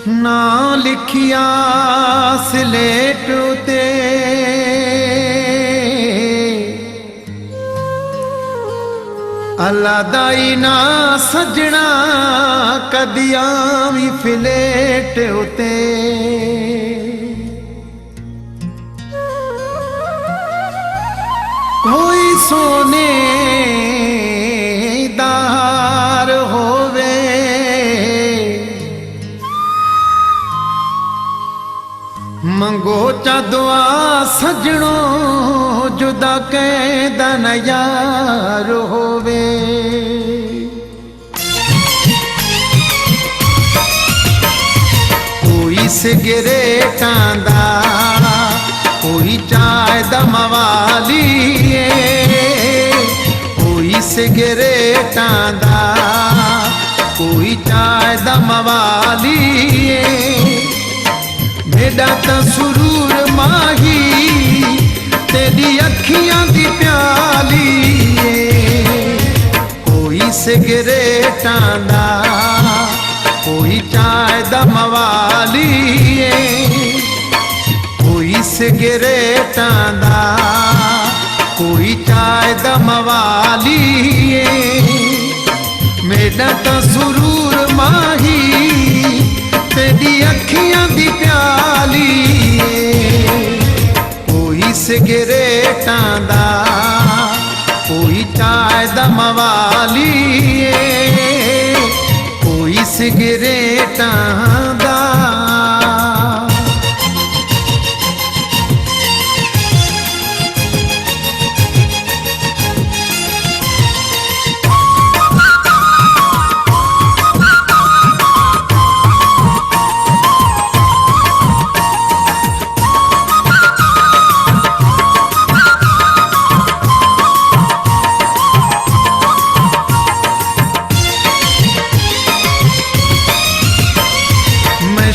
ना लिखिया स्लेट उते अलादाई ना सजना कदिया भी फिलेट उते कोई सोने दार होवे मंगो चा दुआ सजनो जुदा कैदा न यार होवे कोई सिगरेटां दा कोई चाय दम वाली कोई सिगरेटां दा कोई चाय दम वाली मेरा तो सुरूर माही तेरी अखियां दी प्याली कोई सिगरेटां दा कोई चाय दम वाली कोई सिगरेटां दा कोई चाय दम वाली मेरा तो सुरूर माही तेरी अखियां दी प्याली कोई सिगरेटां दा कोई चाय दम वाली कोई सिगरेटां दा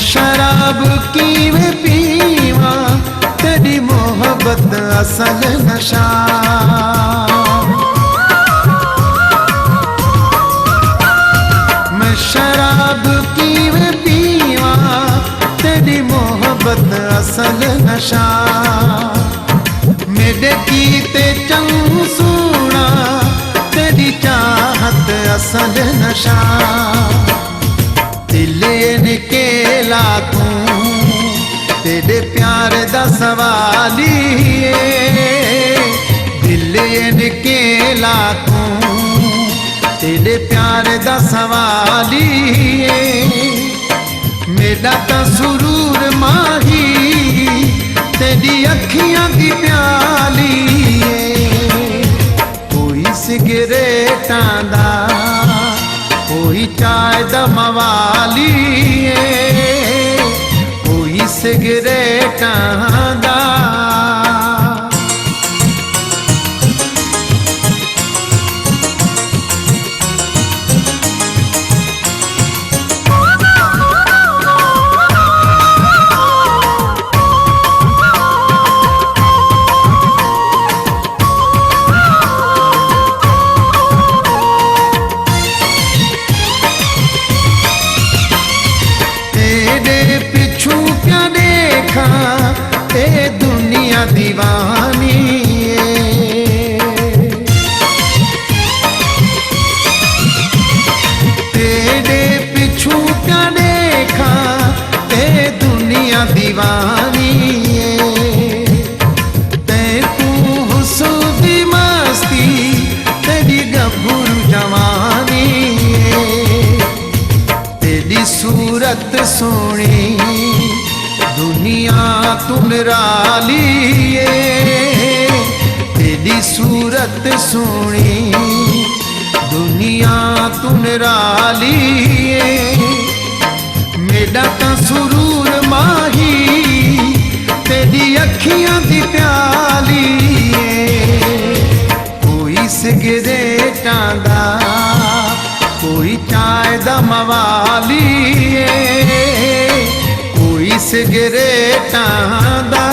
शराब की मैं पीवा तेरी मोहब्बत असल नशा मैं शराब की मैं पीवा तेरी मोहब्बत असल नशा मेरे कीते चंग सोना तेरी चाहत असल नशा दिले निकेला तू तेरे प्यार दा सवाली दिले निकेला तू तेरे प्यार दा सवाली मेरा तो सुरूर माही तेरी अखियां दी प्याली कोई सिगरेटां दा कोई चाय दम वाली कोई सिगरेटां दा ए दुनिया दीवानी तेरे पिछू क्या देखा ए दुनिया दीवानी ते तू हुस्न मस्ती तेरी गभरू जवानी तेरी सूरत सोनी दुनिया तू निराली तेरी सूरत सोनी दुनिया तू निराली मेरा तो सुरूर माही तेरी अखियां दी प्याली कोई सिगरेटां दा कोई चाय दम वाली कोई सिगरेटां दा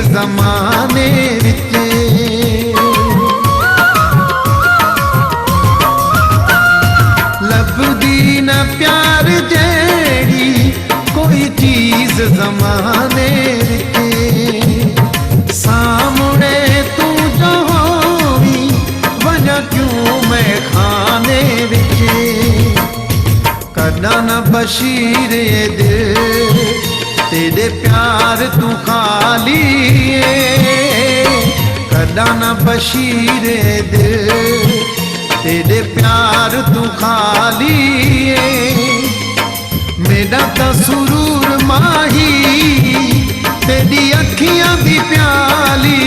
ਜ਼ਮਾਨੇ ਵਿੱਚ ਲੱਭਦੀ ਨਾ ਪਿਆਰ ਜਿਹੜੀ ਕੋਈ ਚੀਜ਼ ਜ਼ਮਾਨੇ ਵਿੱਚ ਸਾਹਮਣੇ ਤੂੰ ਜੋ ਹੋਵੀ ਵਜ੍ਹਾ ਕਿਉਂ ਮੈਂ ਖਾਨੇ ਵਿੱਚ ਕਰਨਾ ਨਾ ਬਸ਼ੀਰ ਇਹ ਦਿਲ तेरे प्यार तू खाली कदा ना बशीर दिल तेरे प्यार तू खाली मेरा तो सुरूर माही तेरी अखियां दी प्याली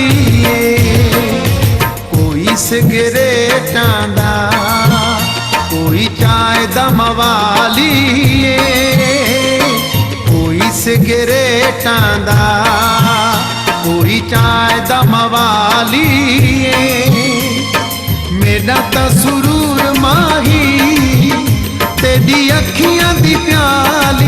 कोई सिगरेटां दा कोई चाय दा मवाली सिगरेटां दा कोई चाय दा मवाली मेरा तो सुरूर माही तेरी अखियां दी प्याली